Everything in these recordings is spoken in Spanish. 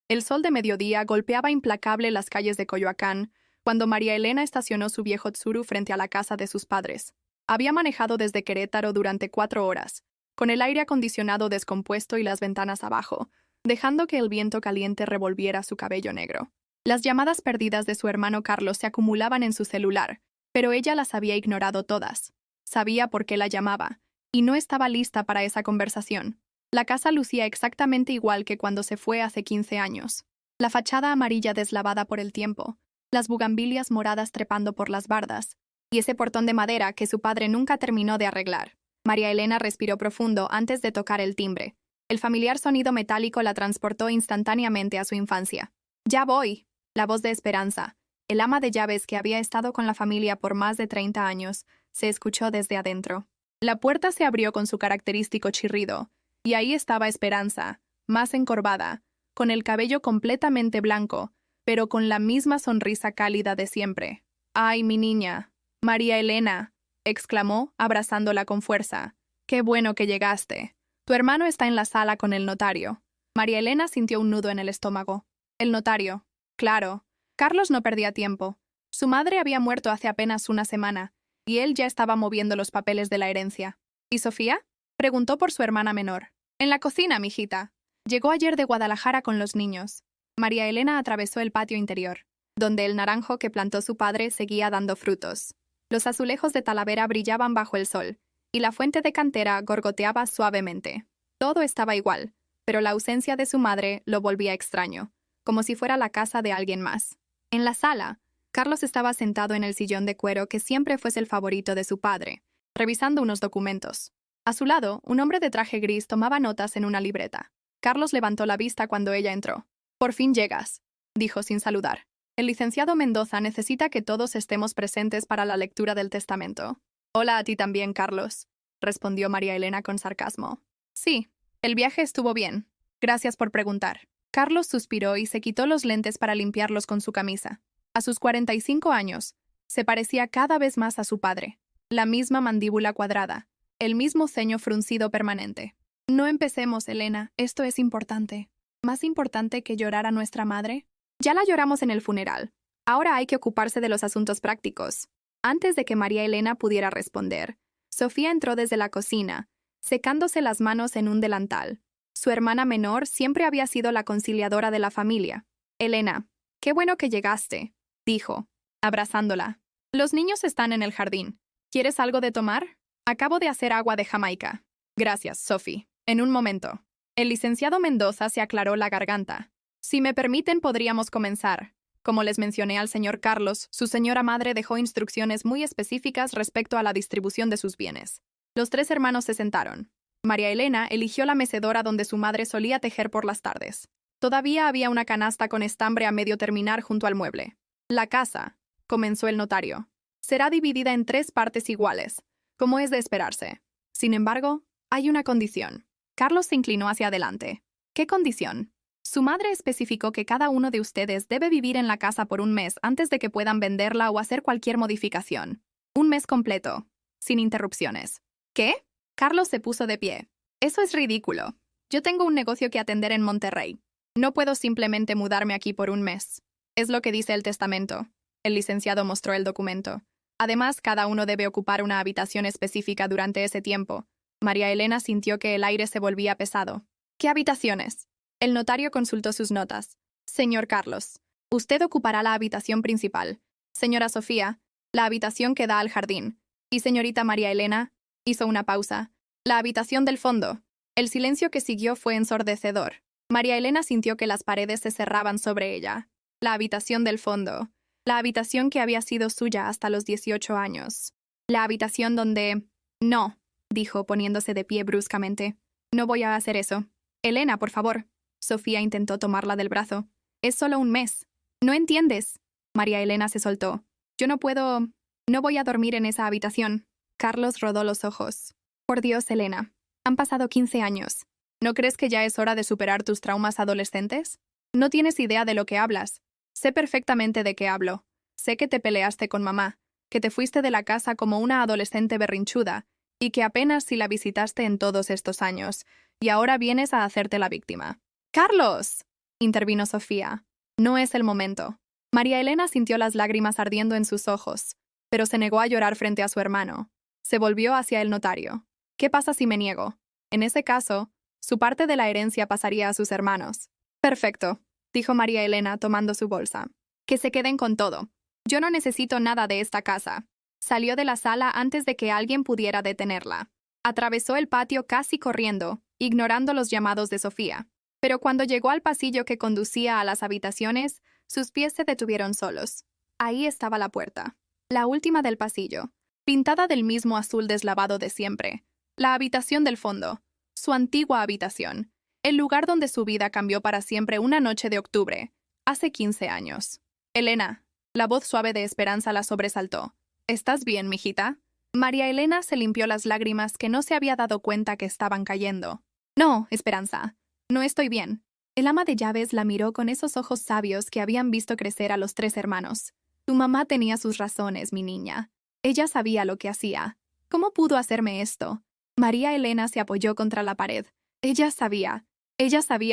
El sol de mediodía golpeaba implacable las calles de Coyoacán cuando María Elena estacionó su viejo Tsuru frente a la casa de sus padres. Había manejado desde Querétaro durante 4 horas, con el aire acondicionado descompuesto y las ventanas abajo, dejando que el viento caliente revolviera su cabello negro. Las llamadas perdidas de su hermano Carlos se acumulaban en su celular, pero ella las había ignorado todas. Sabía por qué la llamaba, y no estaba lista para esa conversación. La casa lucía exactamente igual que cuando se fue hace 15 años. La fachada amarilla deslavada por el tiempo, las bugambilias moradas trepando por las bardas, y ese portón de madera que su padre nunca terminó de arreglar. María Elena respiró profundo antes de tocar el timbre. El familiar sonido metálico la transportó instantáneamente a su infancia. «Ya voy», la voz de Esperanza, el ama de llaves que había estado con la familia por más de 30 años, se escuchó desde adentro. La puerta se abrió con su característico chirrido, y ahí estaba Esperanza, más encorvada, con el cabello completamente blanco, pero con la misma sonrisa cálida de siempre. «¡Ay, mi niña! María Elena», exclamó, abrazándola con fuerza. «Qué bueno que llegaste. Tu hermano está en la sala con el notario». María Elena sintió un nudo en el estómago. El notario. Claro. Carlos no perdía tiempo. Su madre había muerto hace apenas una semana, y él ya estaba moviendo los papeles de la herencia. ¿Y Sofía? Preguntó por su hermana menor. En la cocina, mijita. Llegó ayer de Guadalajara con los niños. María Elena atravesó el patio interior, donde el naranjo que plantó su padre seguía dando frutos. Los azulejos de Talavera brillaban bajo el sol, y la fuente de cantera gorgoteaba suavemente. Todo estaba igual, pero la ausencia de su madre lo volvía extraño, como si fuera la casa de alguien más. En la sala, Carlos estaba sentado en el sillón de cuero que siempre fuese el favorito de su padre, revisando unos documentos. A su lado, un hombre de traje gris tomaba notas en una libreta. Carlos levantó la vista cuando ella entró. «Por fin llegas», dijo sin saludar. «El licenciado Mendoza necesita que todos estemos presentes para la lectura del testamento». «Hola a ti también, Carlos», respondió María Elena con sarcasmo. «Sí, el viaje estuvo bien. Gracias por preguntar». Carlos suspiró y se quitó los lentes para limpiarlos con su camisa. A sus 45 años, se parecía cada vez más a su padre. La misma mandíbula cuadrada, el mismo ceño fruncido permanente. «No empecemos, Elena, esto es importante». ¿Más importante que llorar a nuestra madre? Ya la lloramos en el funeral. Ahora hay que ocuparse de los asuntos prácticos. Antes de que María Elena pudiera responder, Sofía entró desde la cocina, secándose las manos en un delantal. Su hermana menor siempre había sido la conciliadora de la familia. «Elena, qué bueno que llegaste», dijo, abrazándola. «Los niños están en el jardín. ¿Quieres algo de tomar? Acabo de hacer agua de Jamaica». «Gracias, Sophie. En un momento». El licenciado Mendoza se aclaró la garganta. «Si me permiten, podríamos comenzar. Como les mencioné al señor Carlos, su señora madre dejó instrucciones muy específicas respecto a la distribución de sus bienes». Los 3 hermanos se sentaron. María Elena eligió la mecedora donde su madre solía tejer por las tardes. Todavía había una canasta con estambre a medio terminar junto al mueble. «La casa», comenzó el notario, «será dividida en 3 partes iguales, como es de esperarse. Sin embargo, hay una condición». Carlos se inclinó hacia adelante. «¿Qué condición?» Su madre especificó que cada uno de ustedes debe vivir en la casa por un mes antes de que puedan venderla o hacer cualquier modificación. Un mes completo, sin interrupciones. ¿Qué? Carlos se puso de pie. «Eso es ridículo. Yo tengo un negocio que atender en Monterrey. No puedo simplemente mudarme aquí por un mes. Es lo que dice el testamento». El licenciado mostró el documento. «Además, cada uno debe ocupar una habitación específica durante ese tiempo». María Elena sintió que el aire se volvía pesado. «¿Qué habitaciones?» El notario consultó sus notas. «Señor Carlos, usted ocupará la habitación principal. Señora Sofía, la habitación que da al jardín. Y señorita María Elena», hizo una pausa, «la habitación del fondo». El silencio que siguió fue ensordecedor. María Elena sintió que las paredes se cerraban sobre ella. La habitación del fondo. La habitación que había sido suya hasta los 18 años. La habitación donde... «No», dijo poniéndose de pie bruscamente. «No voy a hacer eso. Elena, por favor». Sofía intentó tomarla del brazo. «Es solo un mes. ¿No entiendes?» María Elena se soltó. «Yo no puedo... No voy a dormir en esa habitación». Carlos rodó los ojos. «Por Dios, Elena. Han pasado 15 años. ¿No crees que ya es hora de superar tus traumas adolescentes? No tienes idea de lo que hablas. Sé perfectamente de qué hablo. Sé que te peleaste con mamá, que te fuiste de la casa como una adolescente berrinchuda, y que apenas si la visitaste en todos estos años, y ahora vienes a hacerte la víctima». «¡Carlos!», intervino Sofía. No es el momento. María Elena sintió las lágrimas ardiendo en sus ojos, pero se negó a llorar frente a su hermano. Se volvió hacia el notario. ¿Qué pasa si me niego? En ese caso, su parte de la herencia pasaría a sus hermanos. Perfecto, dijo María Elena tomando su bolsa. Que se queden con todo. Yo no necesito nada de esta casa. Salió de la sala antes de que alguien pudiera detenerla. Atravesó el patio casi corriendo, ignorando los llamados de Sofía. Pero cuando llegó al pasillo que conducía a las habitaciones, sus pies se detuvieron solos. Ahí estaba la puerta. La última del pasillo, pintada del mismo azul deslavado de siempre. La habitación del fondo. Su antigua habitación. El lugar donde su vida cambió para siempre una noche de octubre, hace 15 años. Elena. La voz suave de Esperanza la sobresaltó. ¿Estás bien, mijita? María Elena se limpió las lágrimas que no se había dado cuenta que estaban cayendo. No, Esperanza. No estoy bien. El ama de llaves la miró con esos ojos sabios que habían visto crecer a los 3 hermanos. Tu mamá tenía sus razones, mi niña. Ella sabía lo que hacía. ¿Cómo pudo hacerme esto? María Elena se apoyó contra la pared. Ella sabía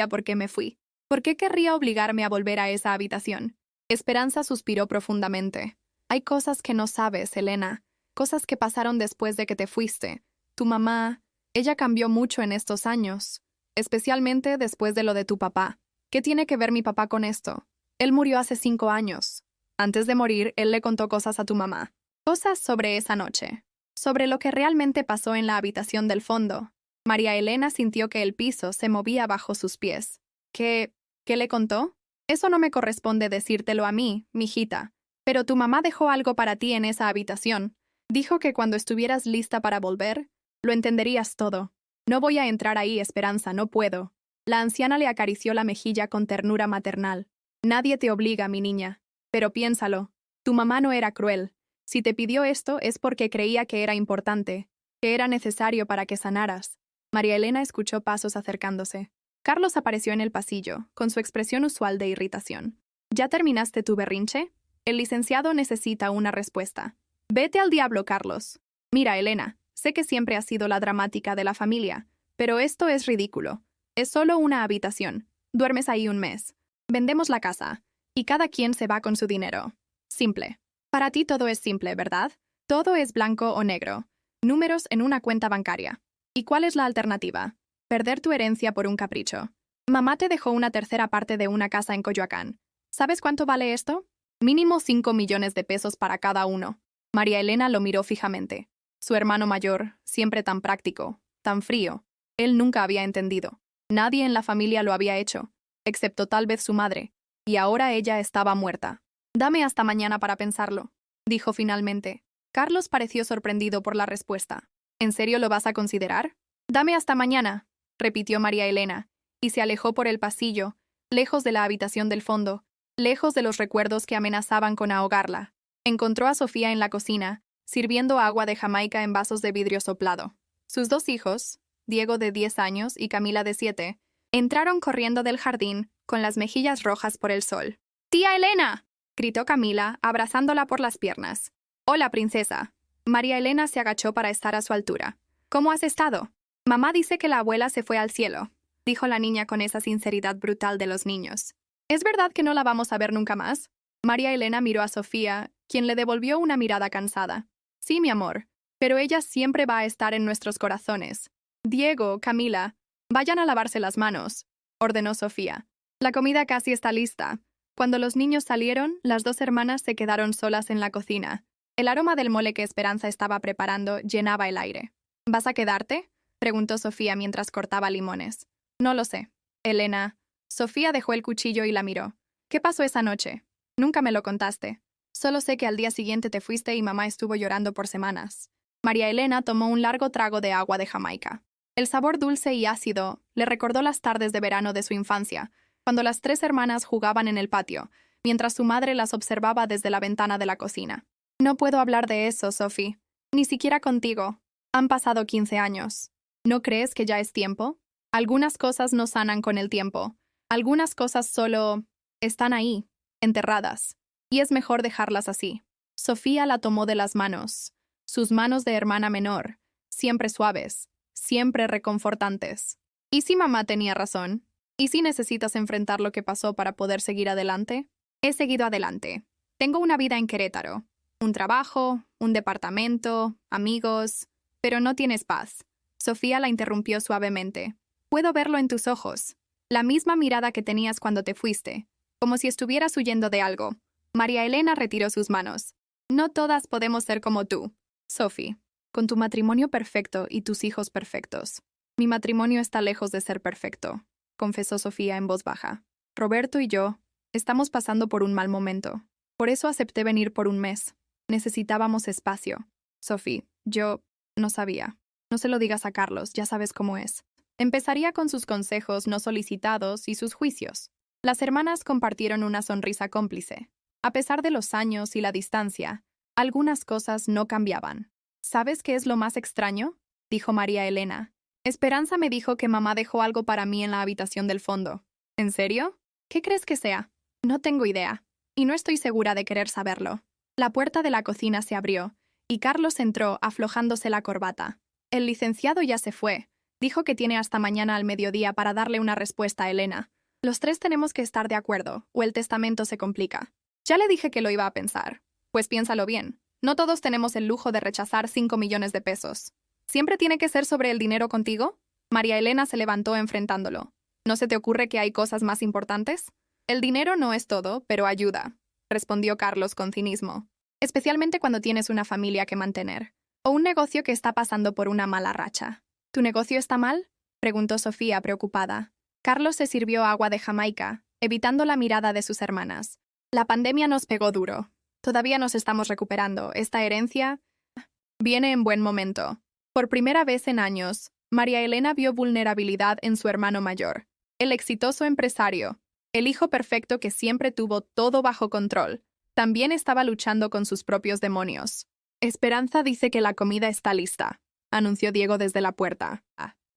por qué me fui. ¿Por qué querría obligarme a volver a esa habitación? Esperanza suspiró profundamente. Hay cosas que no sabes, Elena. Cosas que pasaron después de que te fuiste. Tu mamá, ella cambió mucho en estos años. Especialmente después de lo de tu papá. ¿Qué tiene que ver mi papá con esto? Él murió hace 5 años. Antes de morir, él le contó cosas a tu mamá. Cosas sobre esa noche. Sobre lo que realmente pasó en la habitación del fondo. María Elena sintió que el piso se movía bajo sus pies. ¿Qué le contó? Eso no me corresponde decírtelo a mí, mijita. Pero tu mamá dejó algo para ti en esa habitación. Dijo que cuando estuvieras lista para volver, lo entenderías todo. No voy a entrar ahí, Esperanza, no puedo. La anciana le acarició la mejilla con ternura maternal. Nadie te obliga, mi niña. Pero piénsalo. Tu mamá no era cruel. Si te pidió esto es porque creía que era importante, que era necesario para que sanaras. María Elena escuchó pasos acercándose. Carlos apareció en el pasillo, con su expresión usual de irritación. ¿Ya terminaste tu berrinche? El licenciado necesita una respuesta. Vete al diablo, Carlos. Mira, Elena, sé que siempre has sido la dramática de la familia, pero esto es ridículo. Es solo una habitación. Duermes ahí un mes. Vendemos la casa, y cada quien se va con su dinero. Simple. Para ti todo es simple, ¿verdad? Todo es blanco o negro. Números en una cuenta bancaria. ¿Y cuál es la alternativa? Perder tu herencia por un capricho. Mamá te dejó una tercera parte de una casa en Coyoacán. ¿Sabes cuánto vale esto? Mínimo 5 millones de pesos para cada uno. María Elena lo miró fijamente. Su hermano mayor, siempre tan práctico, tan frío. Él nunca había entendido. Nadie en la familia lo había hecho, excepto tal vez su madre. Y ahora ella estaba muerta. Dame hasta mañana para pensarlo, dijo finalmente. Carlos pareció sorprendido por la respuesta. ¿En serio lo vas a considerar? Dame hasta mañana, repitió María Elena, y se alejó por el pasillo, lejos de la habitación del fondo, lejos de los recuerdos que amenazaban con ahogarla. Encontró a Sofía en la cocina, sirviendo agua de Jamaica en vasos de vidrio soplado. Sus 2 hijos, Diego de 10 años y Camila de 7, entraron corriendo del jardín, con las mejillas rojas por el sol. ¡Tía Elena!, gritó Camila, abrazándola por las piernas. Hola, princesa. María Elena se agachó para estar a su altura. ¿Cómo has estado? Mamá dice que la abuela se fue al cielo, dijo la niña con esa sinceridad brutal de los niños. ¿Es verdad que no la vamos a ver nunca más? María Elena miró a Sofía, quien le devolvió una mirada cansada. Sí, mi amor, pero ella siempre va a estar en nuestros corazones. Diego, Camila, vayan a lavarse las manos, ordenó Sofía. La comida casi está lista. Cuando los niños salieron, las 2 hermanas se quedaron solas en la cocina. El aroma del mole que Esperanza estaba preparando llenaba el aire. ¿Vas a quedarte?, preguntó Sofía mientras cortaba limones. No lo sé. Elena. Sofía dejó el cuchillo y la miró. ¿Qué pasó esa noche? Nunca me lo contaste. Solo sé que al día siguiente te fuiste y mamá estuvo llorando por semanas. María Elena tomó un largo trago de agua de Jamaica. El sabor dulce y ácido le recordó las tardes de verano de su infancia, cuando las 3 hermanas jugaban en el patio, mientras su madre las observaba desde la ventana de la cocina. No puedo hablar de eso, Sophie. Ni siquiera contigo. Han pasado 15 años. ¿No crees que ya es tiempo? Algunas cosas no sanan con el tiempo. Algunas cosas solo están ahí, enterradas. Y es mejor dejarlas así. Sofía la tomó de las manos. Sus manos de hermana menor, siempre suaves, siempre reconfortantes. ¿Y si mamá tenía razón? ¿Y si necesitas enfrentar lo que pasó para poder seguir adelante? He seguido adelante. Tengo una vida en Querétaro. Un trabajo, un departamento, amigos, pero no tienes paz. Sofía la interrumpió suavemente. Puedo verlo en tus ojos. La misma mirada que tenías cuando te fuiste, como si estuvieras huyendo de algo. María Elena retiró sus manos. No todas podemos ser como tú, Sophie, con tu matrimonio perfecto y tus hijos perfectos. Mi matrimonio está lejos de ser perfecto, confesó Sofía en voz baja. Roberto y yo estamos pasando por un mal momento. Por eso acepté venir por un mes. Necesitábamos espacio. Sophie, yo no sabía. No se lo digas a Carlos, ya sabes cómo es. Empezaría con sus consejos no solicitados y sus juicios. Las hermanas compartieron una sonrisa cómplice. A pesar de los años y la distancia, algunas cosas no cambiaban. ¿Sabes qué es lo más extraño?, dijo María Elena. Esperanza me dijo que mamá dejó algo para mí en la habitación del fondo. ¿En serio? ¿Qué crees que sea? No tengo idea, y no estoy segura de querer saberlo. La puerta de la cocina se abrió, y Carlos entró aflojándose la corbata. El licenciado ya se fue. Dijo que tiene hasta mañana al mediodía para darle una respuesta a Elena. Los tres tenemos que estar de acuerdo, o el testamento se complica. Ya le dije que lo iba a pensar. Pues piénsalo bien. No todos tenemos el lujo de rechazar 5 millones de pesos. ¿Siempre tiene que ser sobre el dinero contigo? María Elena se levantó enfrentándolo. ¿No se te ocurre que hay cosas más importantes? El dinero no es todo, pero ayuda, respondió Carlos con cinismo. Especialmente cuando tienes una familia que mantener, o un negocio que está pasando por una mala racha. ¿Tu negocio está mal?, preguntó Sofía preocupada. Carlos se sirvió agua de Jamaica, evitando la mirada de sus hermanas. La pandemia nos pegó duro. Todavía nos estamos recuperando. Esta herencia viene en buen momento. Por primera vez en años, María Elena vio vulnerabilidad en su hermano mayor, el exitoso empresario, el hijo perfecto que siempre tuvo todo bajo control. También estaba luchando con sus propios demonios. Esperanza dice que la comida está lista, anunció Diego desde la puerta,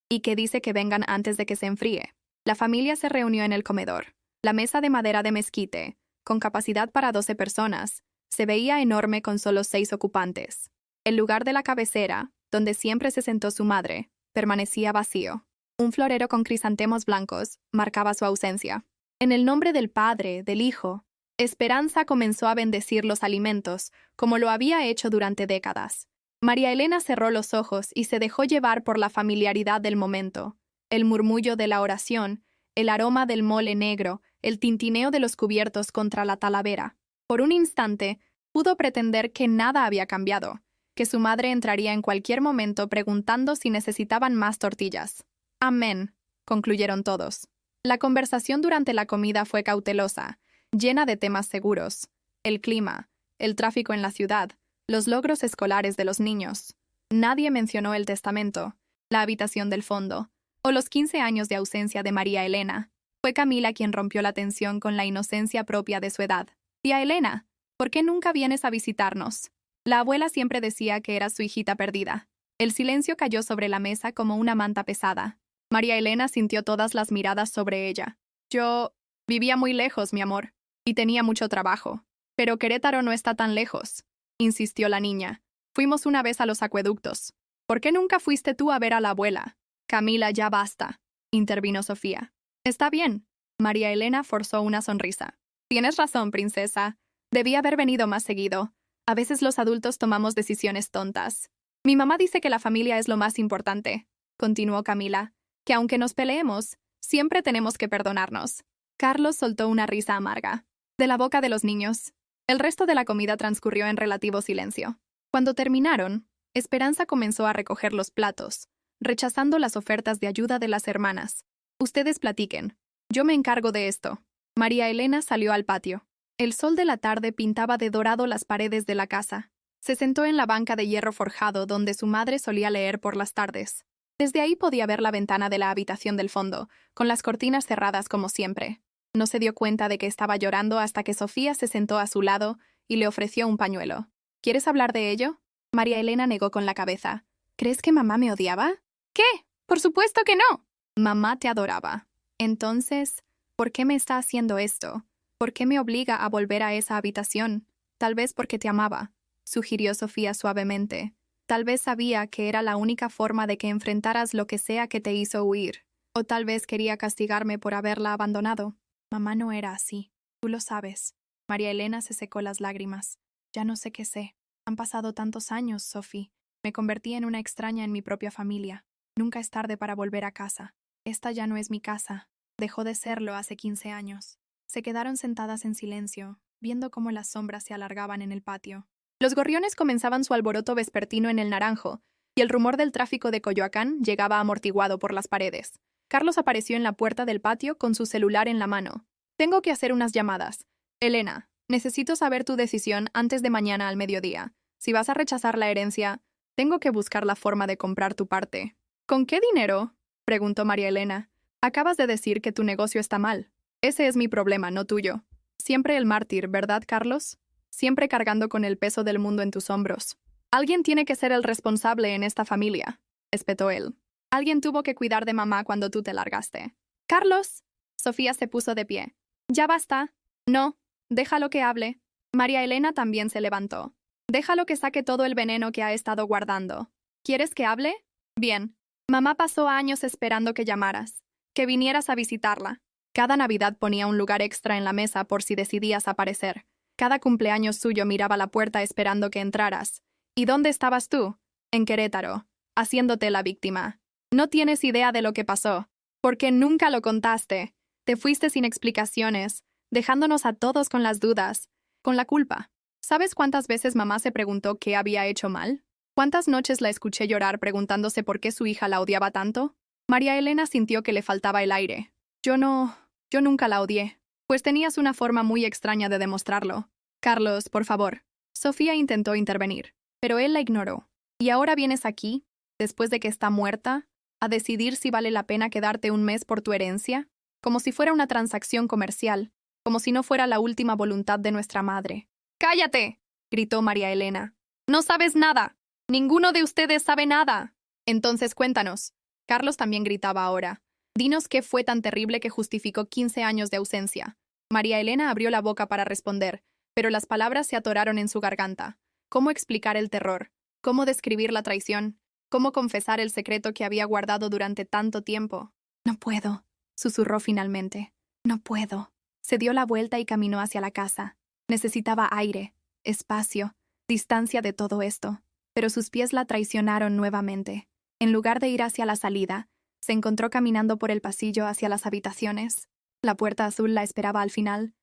y que dice que vengan antes de que se enfríe. La familia se reunió en el comedor. La mesa de madera de mezquite, con capacidad para 12 personas, se veía enorme con solo 6 ocupantes. El lugar de la cabecera, donde siempre se sentó su madre, permanecía vacío. Un florero con crisantemos blancos marcaba su ausencia. En el nombre del Padre, del Hijo, Esperanza comenzó a bendecir los alimentos, como lo había hecho durante décadas. María Elena cerró los ojos y se dejó llevar por la familiaridad del momento. El murmullo de la oración, el aroma del mole negro, el tintineo de los cubiertos contra la talavera. Por un instante, pudo pretender que nada había cambiado, que su madre entraría en cualquier momento preguntando si necesitaban más tortillas. Amén, concluyeron todos. La conversación durante la comida fue cautelosa, llena de temas seguros: el clima, el tráfico en la ciudad, los logros escolares de los niños. Nadie mencionó el testamento, la habitación del fondo, o los 15 años de ausencia de María Elena. Fue Camila quien rompió la tensión con la inocencia propia de su edad. «Tía Elena, ¿por qué nunca vienes a visitarnos?». La abuela siempre decía que era su hijita perdida. El silencio cayó sobre la mesa como una manta pesada. María Elena sintió todas las miradas sobre ella. «Yo vivía muy lejos, mi amor, y tenía mucho trabajo. Pero Querétaro no está tan lejos», insistió la niña. «Fuimos una vez a los acueductos. ¿Por qué nunca fuiste tú a ver a la abuela?». «Camila, ya basta», intervino Sofía. «Está bien». María Elena forzó una sonrisa. «Tienes razón, princesa. Debí haber venido más seguido. A veces los adultos tomamos decisiones tontas. Mi mamá dice que la familia es lo más importante», continuó Camila, «que aunque nos peleemos, siempre tenemos que perdonarnos». Carlos soltó una risa amarga. De la boca de los niños. El resto de la comida transcurrió en relativo silencio. Cuando terminaron, Esperanza comenzó a recoger los platos, rechazando las ofertas de ayuda de las hermanas. «Ustedes platiquen. Yo me encargo de esto». María Elena salió al patio. El sol de la tarde pintaba de dorado las paredes de la casa. Se sentó en la banca de hierro forjado donde su madre solía leer por las tardes. Desde ahí podía ver la ventana de la habitación del fondo, con las cortinas cerradas como siempre. No se dio cuenta de que estaba llorando hasta que Sofía se sentó a su lado y le ofreció un pañuelo. «¿Quieres hablar de ello?». María Elena negó con la cabeza. «¿Crees que mamá me odiaba?». «¿Qué? Por supuesto que no». «Mamá te adoraba. Entonces, ¿por qué me está haciendo esto? ¿Por qué me obliga a volver a esa habitación? Tal vez porque te amaba», sugirió Sofía suavemente. «Tal vez sabía que era la única forma de que enfrentaras lo que sea que te hizo huir. O tal vez quería castigarme por haberla abandonado. Mamá no era así. Tú lo sabes. María Elena se secó las lágrimas. Ya no sé qué sé. Han pasado tantos años, Sophie. Me convertí en una extraña en mi propia familia. Nunca es tarde para volver a casa. Esta ya no es mi casa. Dejó de serlo hace 15 años. Se quedaron sentadas en silencio, viendo cómo las sombras se alargaban en el patio. Los gorriones comenzaban su alboroto vespertino en el Naranjo, y el rumor del tráfico de Coyoacán llegaba amortiguado por las paredes. Carlos apareció en la puerta del patio con su celular en la mano. Tengo que hacer unas llamadas. Elena, necesito saber tu decisión antes de mañana al mediodía. Si vas a rechazar la herencia, tengo que buscar la forma de comprar tu parte. ¿Con qué dinero? Preguntó María Elena. Acabas de decir que tu negocio está mal. Ese es mi problema, no tuyo. Siempre el mártir, ¿verdad, Carlos? Siempre cargando con el peso del mundo en tus hombros. Alguien tiene que ser el responsable en esta familia, espetó él. Alguien tuvo que cuidar de mamá cuando tú te largaste. ¡Carlos! Sofía se puso de pie. Ya basta. No, déjalo que hable. María Elena también se levantó. Déjalo que saque todo el veneno que ha estado guardando. ¿Quieres que hable? Bien. Mamá pasó años esperando que llamaras, que vinieras a visitarla. Cada Navidad ponía un lugar extra en la mesa por si decidías aparecer. Cada cumpleaños suyo miraba la puerta esperando que entraras. ¿Y dónde estabas tú? En Querétaro, haciéndote la víctima. No tienes idea de lo que pasó, porque nunca lo contaste. Te fuiste sin explicaciones, dejándonos a todos con las dudas, con la culpa. ¿Sabes cuántas veces mamá se preguntó qué había hecho mal? ¿Cuántas noches la escuché llorar preguntándose por qué su hija la odiaba tanto? María Elena sintió que le faltaba el aire. Yo nunca la odié, pues tenías una forma muy extraña de demostrarlo. Carlos, por favor. Sofía intentó intervenir, pero él la ignoró. ¿Y ahora vienes aquí, después de que está muerta, a decidir si vale la pena quedarte un mes por tu herencia? Como si fuera una transacción comercial, como si no fuera la última voluntad de nuestra madre. ¡Cállate!, gritó María Elena. No sabes nada. Ninguno de ustedes sabe nada. Entonces cuéntanos. Carlos también gritaba ahora. Dinos qué fue tan terrible que justificó 15 años de ausencia. María Elena abrió la boca para responder, pero las palabras se atoraron en su garganta. ¿Cómo explicar el terror? ¿Cómo describir la traición? ¿Cómo confesar el secreto que había guardado durante tanto tiempo? No puedo, susurró finalmente. No puedo. Se dio la vuelta y caminó hacia la casa. Necesitaba aire, espacio, distancia de todo esto. Pero sus pies la traicionaron nuevamente. En lugar de ir hacia la salida, se encontró caminando por el pasillo hacia las habitaciones. La puerta azul la esperaba al final,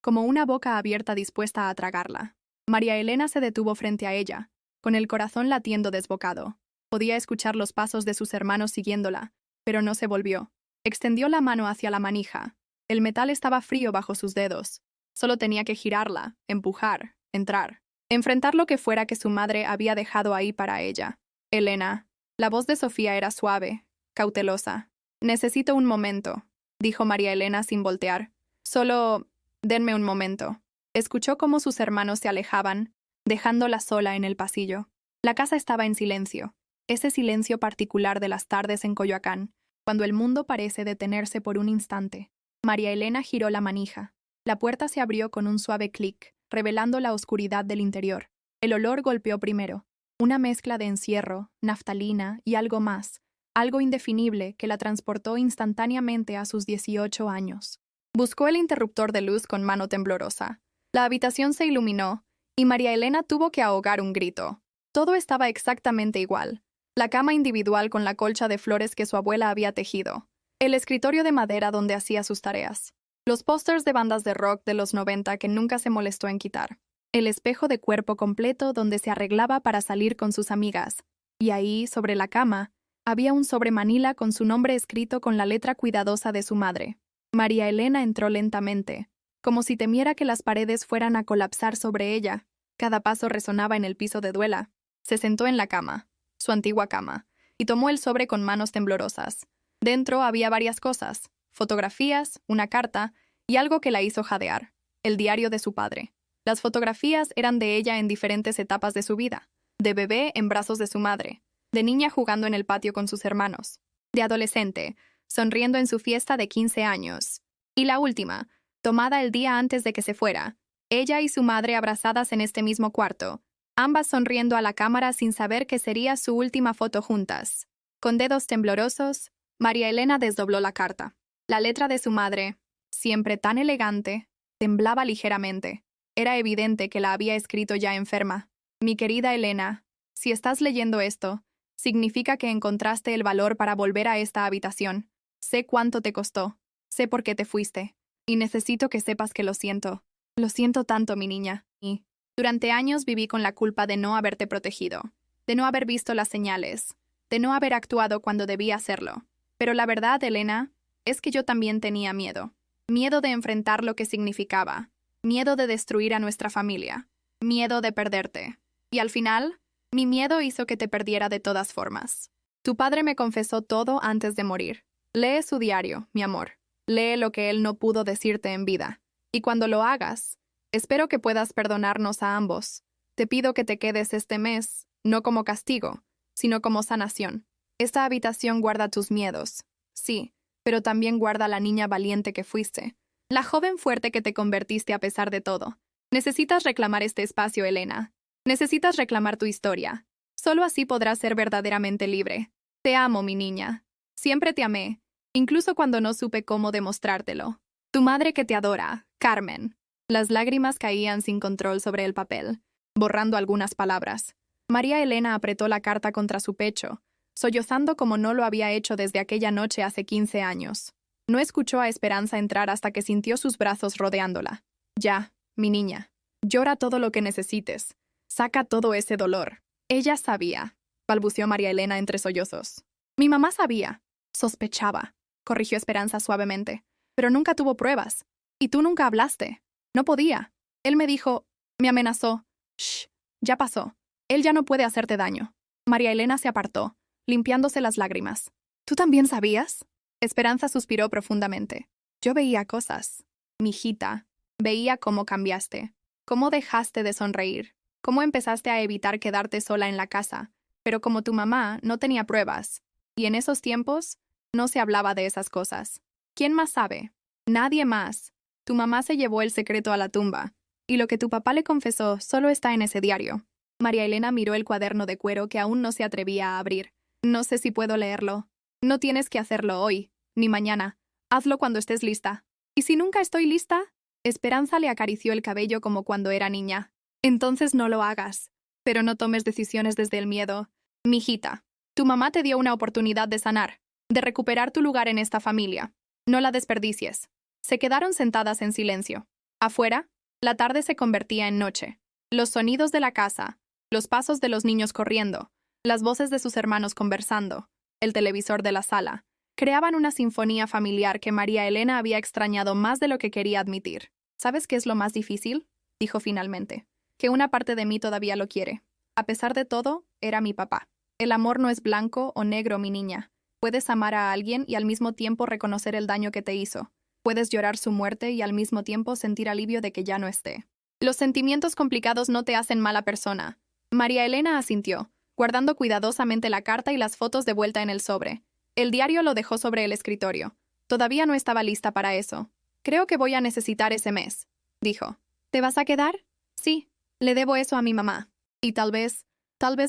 como una boca abierta dispuesta a tragarla. María Elena se detuvo frente a ella, con el corazón latiendo desbocado. Podía escuchar los pasos de sus hermanos siguiéndola, pero no se volvió. Extendió la mano hacia la manija. El metal estaba frío bajo sus dedos. Solo tenía que girarla, empujar, entrar. Enfrentar lo que fuera que su madre había dejado ahí para ella. Elena. La voz de Sofía era suave, cautelosa. Necesito un momento, dijo María Elena sin voltear. Solo denme un momento. Escuchó cómo sus hermanos se alejaban, dejándola sola en el pasillo. La casa estaba en silencio, ese silencio particular de las tardes en Coyoacán, cuando el mundo parece detenerse por un instante. María Elena giró la manija. La puerta se abrió con un suave clic, revelando la oscuridad del interior. El olor golpeó primero, una mezcla de encierro, naftalina y algo más, algo indefinible que la transportó instantáneamente a sus 18 años. Buscó el interruptor de luz con mano temblorosa. La habitación se iluminó, y María Elena tuvo que ahogar un grito. Todo estaba exactamente igual. La cama individual con la colcha de flores que su abuela había tejido. El escritorio de madera donde hacía sus tareas. Los pósters de bandas de rock de los 90 que nunca se molestó en quitar. El espejo de cuerpo completo donde se arreglaba para salir con sus amigas. Y ahí, sobre la cama, había un sobre manila con su nombre escrito con la letra cuidadosa de su madre. María Elena entró lentamente, como si temiera que las paredes fueran a colapsar sobre ella. Cada paso resonaba en el piso de duela. Se sentó en la cama, su antigua cama, y tomó el sobre con manos temblorosas. Dentro había varias cosas, fotografías, una carta y algo que la hizo jadear, el diario de su padre. Las fotografías eran de ella en diferentes etapas de su vida, de bebé en brazos de su madre, de niña jugando en el patio con sus hermanos, de adolescente, sonriendo en su fiesta de 15 años, y la última, tomada el día antes de que se fuera, ella y su madre abrazadas en este mismo cuarto, ambas sonriendo a la cámara sin saber que sería su última foto juntas. Con dedos temblorosos, María Elena desdobló la carta. La letra de su madre, siempre tan elegante, temblaba ligeramente. Era evidente que la había escrito ya enferma. Mi querida Elena, si estás leyendo esto, significa que encontraste el valor para volver a esta habitación. Sé cuánto te costó, sé por qué te fuiste, y necesito que sepas que lo siento. Lo siento tanto, mi niña. Y durante años viví con la culpa de no haberte protegido, de no haber visto las señales, de no haber actuado cuando debía hacerlo. Pero la verdad, Elena, es que yo también tenía miedo. Miedo de enfrentar lo que significaba. Miedo de destruir a nuestra familia. Miedo de perderte. Y al final, mi miedo hizo que te perdiera de todas formas. Tu padre me confesó todo antes de morir. Lee su diario, mi amor. Lee lo que él no pudo decirte en vida. Y cuando lo hagas, espero que puedas perdonarnos a ambos. Te pido que te quedes este mes, no como castigo, sino como sanación. Esta habitación guarda tus miedos. Sí, pero también guarda la niña valiente que fuiste. La joven fuerte que te convertiste a pesar de todo. Necesitas reclamar este espacio, Elena. Necesitas reclamar tu historia. Solo así podrás ser verdaderamente libre. Te amo, mi niña. Siempre te amé, incluso cuando no supe cómo demostrártelo. Tu madre que te adora, Carmen. Las lágrimas caían sin control sobre el papel, borrando algunas palabras. María Elena apretó la carta contra su pecho, sollozando como no lo había hecho desde aquella noche hace 15 años. No escuchó a Esperanza entrar hasta que sintió sus brazos rodeándola. Ya, mi niña. Llora todo lo que necesites. Saca todo ese dolor. Ella sabía, balbuceó María Elena entre sollozos. Mi mamá sabía. Sospechaba, corrigió Esperanza suavemente. Pero nunca tuvo pruebas. Y tú nunca hablaste. No podía. Él me dijo, me amenazó. Shh, ya pasó. Él ya no puede hacerte daño. María Elena se apartó, limpiándose las lágrimas. ¿Tú también sabías? Esperanza suspiró profundamente. Yo veía cosas. Mijita, veía cómo cambiaste, cómo dejaste de sonreír, cómo empezaste a evitar quedarte sola en la casa, pero como tu mamá no tenía pruebas, y en esos tiempos no se hablaba de esas cosas. ¿Quién más sabe? Nadie más. Tu mamá se llevó el secreto a la tumba, y lo que tu papá le confesó solo está en ese diario. María Elena miró el cuaderno de cuero que aún no se atrevía a abrir. No sé si puedo leerlo. No tienes que hacerlo hoy, ni mañana. Hazlo cuando estés lista. ¿Y si nunca estoy lista? Esperanza le acarició el cabello como cuando era niña. Entonces no lo hagas. Pero no tomes decisiones desde el miedo. Mijita, tu mamá te dio una oportunidad de sanar, de recuperar tu lugar en esta familia. No la desperdicies. Se quedaron sentadas en silencio. Afuera, la tarde se convertía en noche. Los sonidos de la casa, los pasos de los niños corriendo, las voces de sus hermanos conversando, el televisor de la sala, creaban una sinfonía familiar que María Elena había extrañado más de lo que quería admitir. ¿Sabes qué es lo más difícil?, dijo finalmente. Que una parte de mí todavía lo quiere. A pesar de todo, era mi papá. El amor no es blanco o negro, mi niña. Puedes amar a alguien y al mismo tiempo reconocer el daño que te hizo. Puedes llorar su muerte y al mismo tiempo sentir alivio de que ya no esté. Los sentimientos complicados no te hacen mala persona. María Elena asintió, guardando cuidadosamente la carta y las fotos de vuelta en el sobre. El diario lo dejó sobre el escritorio. Todavía no estaba lista para eso. Creo que voy a necesitar ese mes, dijo. ¿Te vas a quedar? Sí, le debo eso a mi mamá. Y tal vez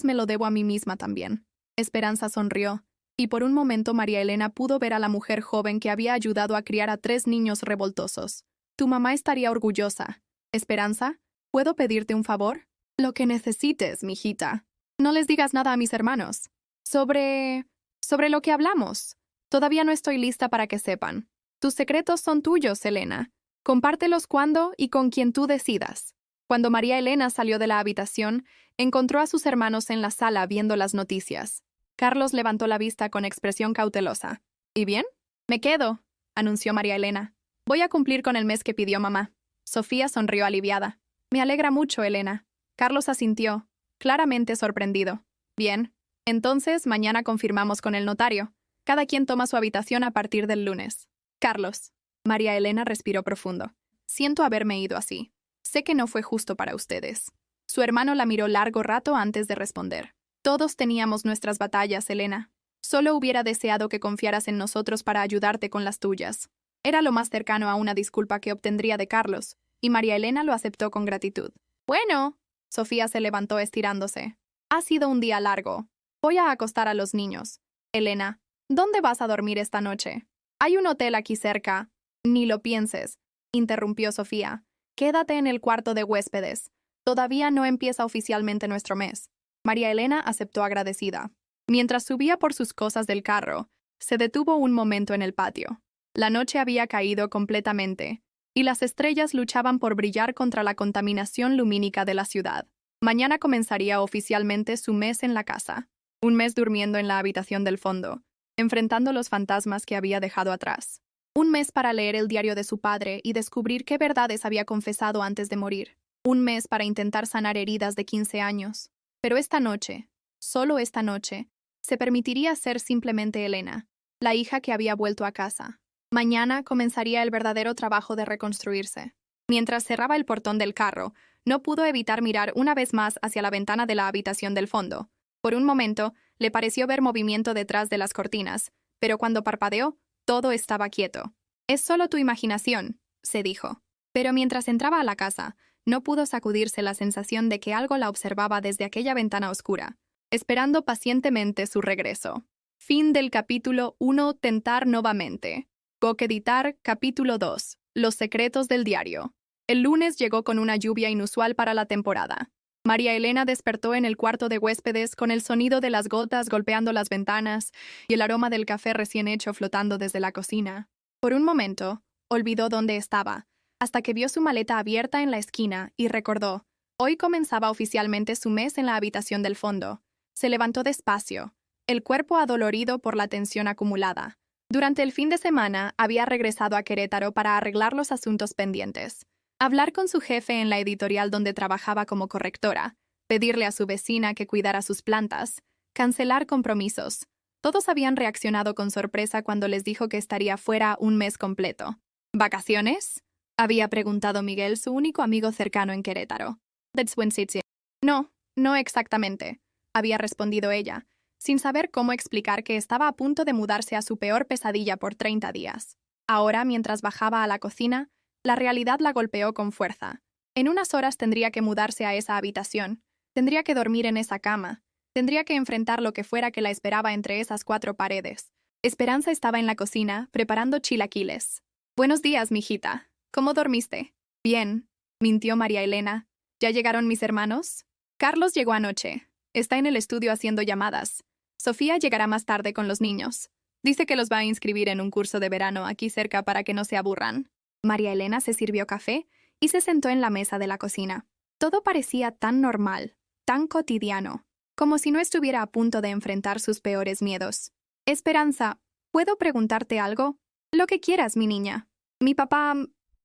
me lo debo a mí misma también. Esperanza sonrió, y por un momento María Elena pudo ver a la mujer joven que había ayudado a criar a 3 niños revoltosos. Tu mamá estaría orgullosa. Esperanza, ¿puedo pedirte un favor? Lo que necesites, mijita. No les digas nada a mis hermanos. Sobre lo que hablamos. Todavía no estoy lista para que sepan. Tus secretos son tuyos, Elena. Compártelos cuando y con quien tú decidas. Cuando María Elena salió de la habitación, encontró a sus hermanos en la sala viendo las noticias. Carlos levantó la vista con expresión cautelosa. ¿Y bien? Me quedo, anunció María Elena. Voy a cumplir con el mes que pidió mamá. Sofía sonrió aliviada. Me alegra mucho, Elena. Carlos asintió, claramente sorprendido. Bien, entonces mañana confirmamos con el notario. Cada quien toma su habitación a partir del lunes. Carlos. María Elena respiró profundo. Siento haberme ido así. Sé que no fue justo para ustedes. Su hermano la miró largo rato antes de responder. Todos teníamos nuestras batallas, Elena. Solo hubiera deseado que confiaras en nosotros para ayudarte con las tuyas. Era lo más cercano a una disculpa que obtendría de Carlos, y María Elena lo aceptó con gratitud. Bueno, Sofía se levantó estirándose. Ha sido un día largo. Voy a acostar a los niños. Elena, ¿Dónde vas a dormir esta noche? Hay un hotel aquí cerca. Ni lo pienses, interrumpió Sofía. Quédate en el cuarto de huéspedes. Todavía no empieza oficialmente nuestro mes. María Elena aceptó agradecida. Mientras subía por sus cosas del carro, se detuvo un momento en el patio. La noche había caído completamente, y las estrellas luchaban por brillar contra la contaminación lumínica de la ciudad. Mañana comenzaría oficialmente su mes en la casa. Un mes durmiendo en la habitación del fondo, enfrentando los fantasmas que había dejado atrás. Un mes para leer el diario de su padre y descubrir qué verdades había confesado antes de morir. Un mes para intentar sanar heridas de 15 años. Pero esta noche, solo esta noche, se permitiría ser simplemente Elena, la hija que había vuelto a casa. Mañana comenzaría el verdadero trabajo de reconstruirse. Mientras cerraba el portón del carro, no pudo evitar mirar una vez más hacia la ventana de la habitación del fondo. Por un momento, le pareció ver movimiento detrás de las cortinas, pero cuando parpadeó, todo estaba quieto. «Es solo tu imaginación», se dijo. Pero mientras entraba a la casa, no pudo sacudirse la sensación de que algo la observaba desde aquella ventana oscura, esperando pacientemente su regreso. Fin del capítulo 1. Tentar nuevamente. Editar, capítulo 2. Los secretos del diario. El lunes llegó con una lluvia inusual para la temporada. María Elena despertó en el cuarto de huéspedes con el sonido de las gotas golpeando las ventanas y el aroma del café recién hecho flotando desde la cocina. Por un momento, olvidó dónde estaba, hasta que vio su maleta abierta en la esquina y recordó. Hoy comenzaba oficialmente su mes en la habitación del fondo. Se levantó despacio, el cuerpo adolorido por la tensión acumulada. Durante el fin de semana había regresado a Querétaro para arreglar los asuntos pendientes. Hablar con su jefe en la editorial donde trabajaba como correctora, pedirle a su vecina que cuidara sus plantas, cancelar compromisos. Todos habían reaccionado con sorpresa cuando les dijo que estaría fuera un mes completo. ¿Vacaciones?, había preguntado Miguel, su único amigo cercano en Querétaro. No, no exactamente, había respondido ella, sin saber cómo explicar que estaba a punto de mudarse a su peor pesadilla por 30 días. Ahora, mientras bajaba a la cocina, la realidad la golpeó con fuerza. En unas horas tendría que mudarse a esa habitación, tendría que dormir en esa cama, tendría que enfrentar lo que fuera que la esperaba entre esas 4 paredes. Esperanza estaba en la cocina, preparando chilaquiles. «Buenos días, mijita. ¿Cómo dormiste?» «Bien», mintió María Elena. «¿Ya llegaron mis hermanos?» «Carlos llegó anoche. Está en el estudio haciendo llamadas. Sofía llegará más tarde con los niños. Dice que los va a inscribir en un curso de verano aquí cerca para que no se aburran». María Elena se sirvió café y se sentó en la mesa de la cocina. Todo parecía tan normal, tan cotidiano, como si no estuviera a punto de enfrentar sus peores miedos. «Esperanza, ¿puedo preguntarte algo?» «Lo que quieras, mi niña». «Mi papá,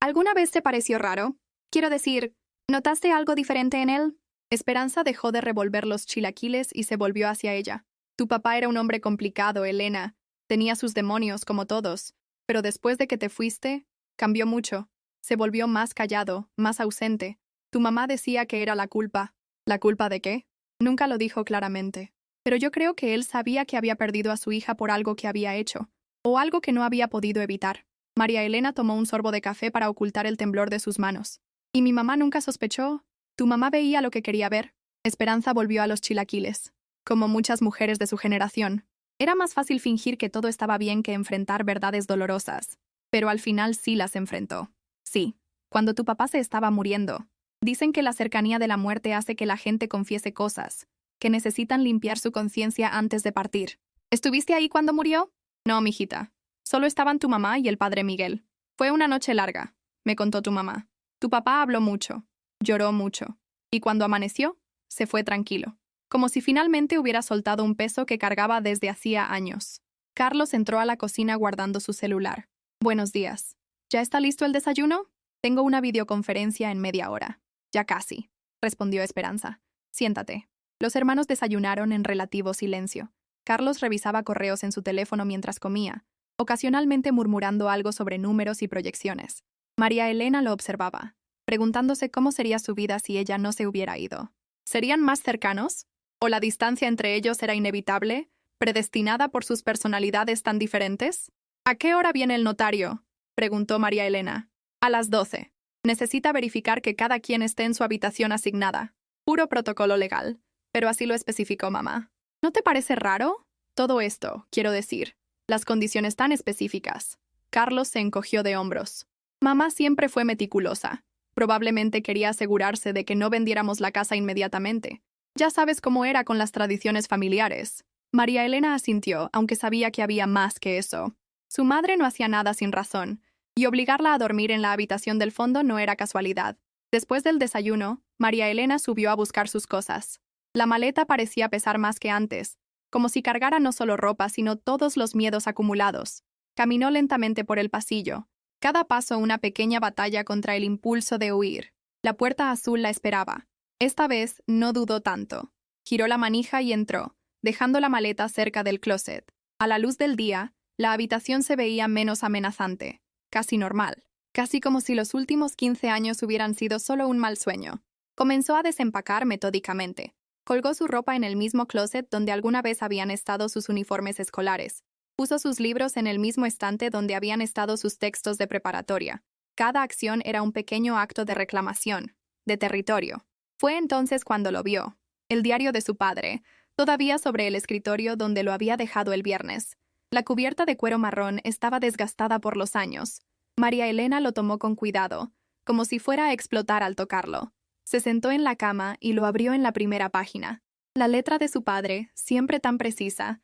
¿alguna vez te pareció raro? Quiero decir, ¿notaste algo diferente en él?» Esperanza dejó de revolver los chilaquiles y se volvió hacia ella. «Tu papá era un hombre complicado, Elena. Tenía sus demonios como todos. Pero después de que te fuiste, cambió mucho. Se volvió más callado, más ausente. Tu mamá decía que era la culpa». «¿La culpa de qué?» Nunca lo dijo claramente. Pero yo creo que él sabía que había perdido a su hija por algo que había hecho, o algo que no había podido evitar. María Elena tomó un sorbo de café para ocultar el temblor de sus manos. «¿Y mi mamá nunca sospechó? Tu mamá veía lo que quería ver». Esperanza volvió a los chilaquiles. Como muchas mujeres de su generación, era más fácil fingir que todo estaba bien que enfrentar verdades dolorosas. Pero al final sí las enfrentó. Sí, cuando tu papá se estaba muriendo. Dicen que la cercanía de la muerte hace que la gente confiese cosas, que necesitan limpiar su conciencia antes de partir. ¿Estuviste ahí cuando murió?» «No, mijita. Solo estaban tu mamá y el padre Miguel. Fue una noche larga», me contó tu mamá. «Tu papá habló mucho, lloró mucho, y cuando amaneció, se fue tranquilo, como si finalmente hubiera soltado un peso que cargaba desde hacía años». Carlos entró a la cocina guardando su celular. «Buenos días. ¿Ya está listo el desayuno?» «Tengo una videoconferencia en media hora». «Ya casi», respondió Esperanza. «Siéntate». Los hermanos desayunaron en relativo silencio. Carlos revisaba correos en su teléfono mientras comía, ocasionalmente murmurando algo sobre números y proyecciones. María Elena lo observaba, preguntándose cómo sería su vida si ella no se hubiera ido. ¿Serían más cercanos? ¿O la distancia entre ellos era inevitable, predestinada por sus personalidades tan diferentes? «¿A qué hora viene el notario?», preguntó María Elena. «A las 12. Necesita verificar que cada quien esté en su habitación asignada. Puro protocolo legal, pero así lo especificó mamá». «¿No te parece raro? Todo esto, quiero decir. Las condiciones tan específicas. Carlos se encogió de hombros. Mamá siempre fue meticulosa. Probablemente quería asegurarse de que no vendiéramos la casa inmediatamente. Ya sabes cómo era con las tradiciones familiares. María Elena asintió, aunque sabía que había más que eso. Su madre no hacía nada sin razón, y obligarla a dormir en la habitación del fondo no era casualidad. Después del desayuno, María Elena subió a buscar sus cosas. La maleta parecía pesar más que antes, como si cargara no solo ropa, sino todos los miedos acumulados. Caminó lentamente por el pasillo. Cada paso una pequeña batalla contra el impulso de huir. La puerta azul la esperaba. Esta vez no dudó tanto. Giró la manija y entró, dejando la maleta cerca del closet. A la luz del día, la habitación se veía menos amenazante, casi normal, casi como si los últimos 15 años hubieran sido solo un mal sueño. Comenzó a desempacar metódicamente. Colgó su ropa en el mismo closet donde alguna vez habían estado sus uniformes escolares. Puso sus libros en el mismo estante donde habían estado sus textos de preparatoria. Cada acción era un pequeño acto de reclamación, de territorio. Fue entonces cuando lo vio. El diario de su padre, todavía sobre el escritorio donde lo había dejado el viernes. La cubierta de cuero marrón estaba desgastada por los años. María Elena lo tomó con cuidado, como si fuera a explotar al tocarlo. Se sentó en la cama y lo abrió en la primera página. La letra de su padre, siempre tan precisa,